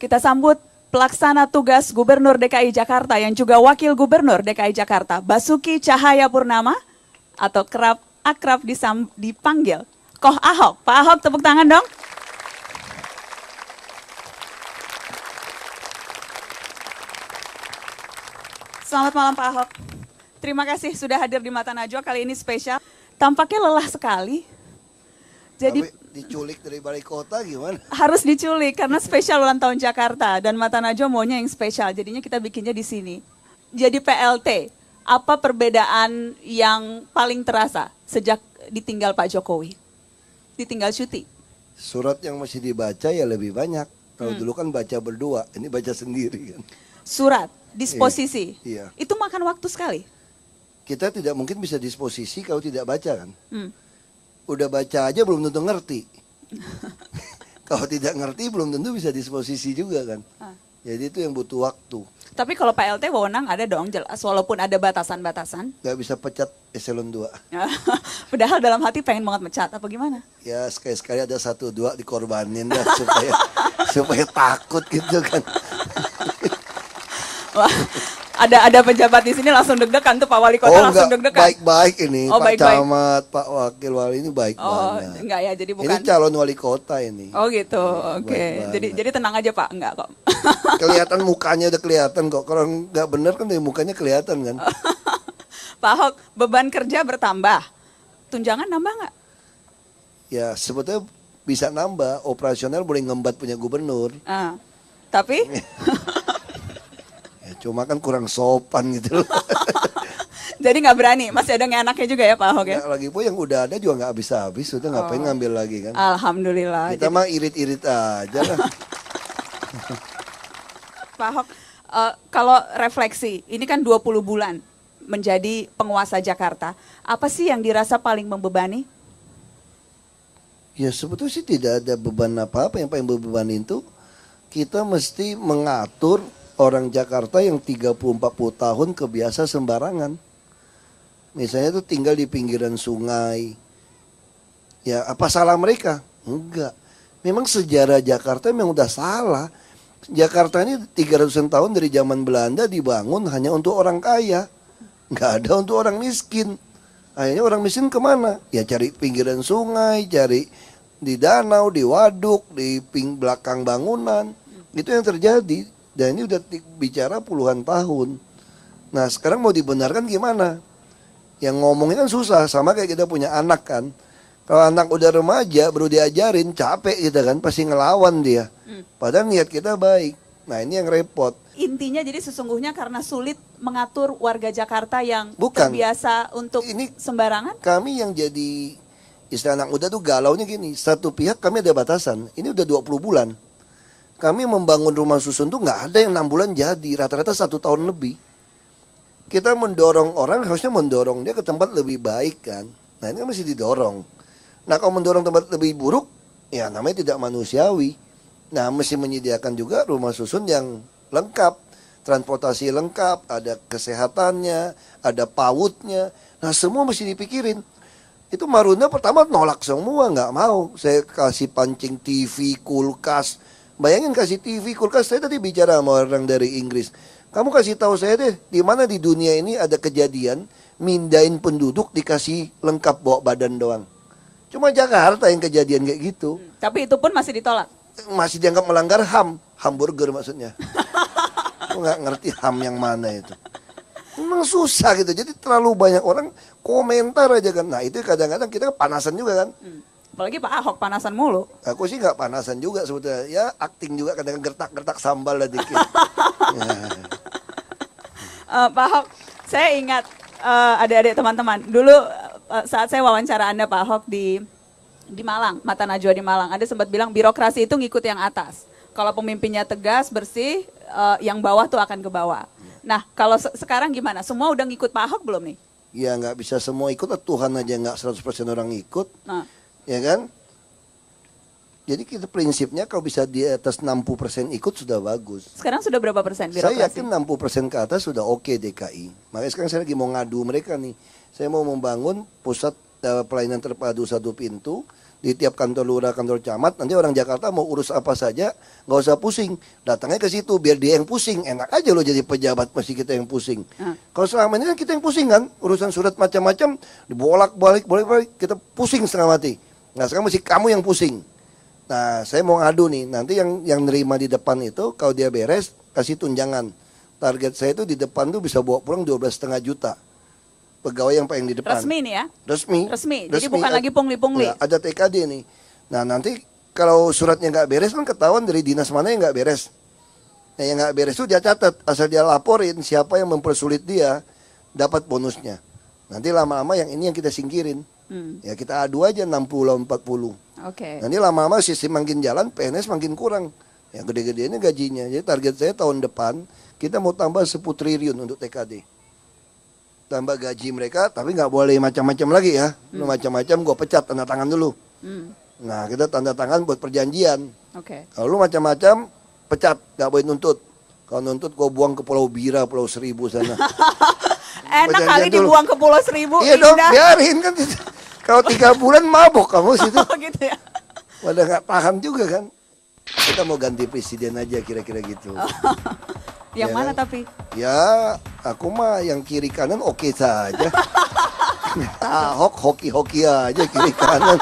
Kita sambut pelaksana tugas Gubernur DKI Jakarta yang juga Wakil Gubernur DKI Jakarta, Basuki Cahayapurnama, atau kerap akrab dipanggil Koh Ahok. Pak Ahok, tepuk tangan dong. Selamat malam Pak Ahok. Terima kasih sudah hadir di Mata Najwa, kali ini spesial. Tampaknya lelah sekali. Jadi diculik dari balai kota gimana? Harus diculik karena spesial ulang tahun Jakarta dan Mata Najwa maunya yang spesial. Jadinya kita bikinnya di sini. Jadi PLT, apa perbedaan yang paling terasa sejak ditinggal Pak Jokowi? Ditinggal cuti. Surat yang masih dibaca ya lebih banyak. Kalau dulu kan baca berdua, ini baca sendiri kan. Surat, disposisi. Iya. Itu makan waktu sekali. Kita tidak mungkin bisa disposisi kalau tidak baca kan. Udah baca aja belum tentu ngerti. Kalau tidak ngerti belum tentu bisa disposisi juga kan. Jadi itu yang butuh waktu. Tapi kalau PLT wewenang ada dong jelas, walaupun ada batasan-batasan. Gak bisa pecat eselon 2. Padahal dalam hati pengen banget mecat, apa gimana? Ya sekali-sekali ada 1-2 dikorbanin lah supaya takut gitu kan. Wah, ada pejabat di sini langsung deg-degan tuh Pak Wali Kota langsung deg-degan. Baik-baik ini, Pak Camat, Pak Wakil Wali ini baik banget. Enggak ya, jadi bukan. Ini calon wali kota ini. Oh gitu, oke. Jadi tenang aja Pak, enggak kok. Kelihatan mukanya udah kelihatan kok. Kalau nggak benar kan dari mukanya kelihatan kan. Pak Ahok, beban kerja bertambah, tunjangan nambah nggak? Ya sebetulnya bisa nambah, operasional boleh ngembat punya gubernur. Tapi? Cuma kan kurang sopan gitu loh. Jadi nggak berani, masih ada enaknya juga ya Pak Ahok ya? Lagi pun yang udah ada juga nggak habis-habis, udah ngapain ngambil lagi kan. Alhamdulillah. Kita mah irit-irit aja lah. Pak Ahok, kalau refleksi, ini kan 20 bulan menjadi penguasa Jakarta, apa sih yang dirasa paling membebani? Ya sebetulnya sih tidak ada beban apa-apa, yang paling membebani itu kita mesti mengatur orang Jakarta yang 30-40 tahun kebiasa sembarangan. Misalnya tuh tinggal di pinggiran sungai. Ya apa salah mereka? Enggak. Memang sejarah Jakarta memang udah salah. Jakarta ini 300-an tahun dari zaman Belanda dibangun hanya untuk orang kaya. Nggak ada untuk orang miskin. Akhirnya orang miskin kemana? Ya cari pinggiran sungai, cari di danau, di waduk, di belakang bangunan. Itu yang terjadi. Dan ini udah bicara puluhan tahun. Nah sekarang mau dibenarkan gimana? Yang ngomongnya kan susah, sama kayak kita punya anak kan. Kalau anak udah remaja baru diajarin, capek gitu kan, pasti ngelawan dia. Padahal niat kita baik. Nah ini yang repot. Intinya jadi sesungguhnya karena sulit mengatur warga Jakarta yang Bukan. terbiasa untuk Ini sembarangan? Kami yang jadi istilah anak muda tuh galaunya gini. Satu pihak kami ada batasan, ini udah 20 bulan. Kami membangun rumah susun tuh nggak ada yang 6 bulan jadi, rata-rata 1 tahun lebih. Kita mendorong orang, harusnya mendorong dia ke tempat lebih baik kan. Nah ini kan mesti didorong. Nah kalau mendorong tempat lebih buruk, ya namanya tidak manusiawi. Nah mesti menyediakan juga rumah susun yang lengkap. Transportasi lengkap, ada kesehatannya, ada PAUD-nya. Nah semua mesti dipikirin. Itu Marunda pertama nolak semua, nggak mau. Saya kasih pancing TV, kulkas. Bayangin kasih TV, kulkas. Saya tadi bicara sama orang dari Inggris. Kamu kasih tahu saya deh, di mana di dunia ini ada kejadian mindahin penduduk dikasih lengkap bawa badan doang. Cuma Jakarta yang kejadian kayak gitu. Tapi itu pun masih ditolak? Masih dianggap melanggar HAM. Hamburger maksudnya. Aku nggak ngerti HAM yang mana itu. Memang susah gitu. Jadi terlalu banyak orang komentar aja kan. Nah itu kadang-kadang kita panasan juga kan. Apalagi Pak Ahok panasan mulu. Aku sih nggak panasan juga sebetulnya. Ya akting juga kadang gertak-gertak sambal lah dikit. Pak Ahok, saya ingat adik-adik teman-teman. Dulu saat saya wawancara Anda Pak Ahok di Malang, Mata Najwa di Malang. Anda sempat bilang birokrasi itu ngikut yang atas. Kalau pemimpinnya tegas, bersih, yang bawah tuh akan ke bawah. Nah kalau sekarang gimana? Semua udah ngikut Pak Ahok belum nih? Ya nggak bisa semua ikut. Tuhan aja nggak 100% orang ikut. Nah. Ya kan? Jadi kita prinsipnya kalau bisa di atas 60% ikut sudah bagus. Sekarang sudah berapa persen birokrasi? Saya yakin 60% ke atas sudah oke DKI. Makanya sekarang saya lagi mau ngadu mereka nih. Saya mau membangun pusat pelayanan terpadu satu pintu di tiap kantor lurah, kantor camat, nanti orang Jakarta mau urus apa saja, nggak usah pusing. Datangnya ke situ, biar dia yang pusing. Enak aja lo jadi pejabat, mesti kita yang pusing. Kalau selama ini kan kita yang pusing kan, urusan surat macam-macam, dibolak-balik, kita pusing setengah mati. Nah sekarang mesti kamu yang pusing. Nah saya mau ngadu nih, nanti yang nerima di depan itu, kalau dia beres, kasih tunjangan. Target saya itu di depan tuh bisa bawa pulang 12,5 juta. Pegawai yang paling di depan. Resmi nih ya? Resmi. Jadi bukan lagi pungli-pungli. Ya, ada TKD nih. Nah nanti kalau suratnya nggak beres kan ketahuan dari dinas mana yang nggak beres. Nah yang nggak beres itu dia catat. Asal dia laporin siapa yang mempersulit dia dapat bonusnya. Nanti lama-lama yang ini yang kita singkirin. Ya kita adu aja 60 lawan 40. Oke. Nanti lama-lama sistem makin jalan, PNS makin kurang. Yang gede-gedenya gajinya. Jadi target saya tahun depan kita mau tambah 10 triliun untuk TKD. Tambah gaji mereka, tapi nggak boleh macam-macam lagi ya. Lu macam-macam gue pecat, tanda tangan dulu. Nah kita tanda tangan buat perjanjian. Oke. Kalau lu macam-macam, pecat, nggak boleh nuntut. Kalau nuntut gue buang ke Pulau Bira, Pulau Seribu sana. Enak Perjanjian kali dulu. dibuang ke Pulau Seribu. Iya dong, indah. biarin kan. Kalau 3 bulan mabok kamu situ. Oh gitu ya. Pada nggak paham juga kan. Kita mau ganti presiden aja kira-kira gitu. Yang Ya mana kan? tapi? Ya, aku mah yang kiri kanan oke saja. Ahok hoki-hoki aja kiri kanan.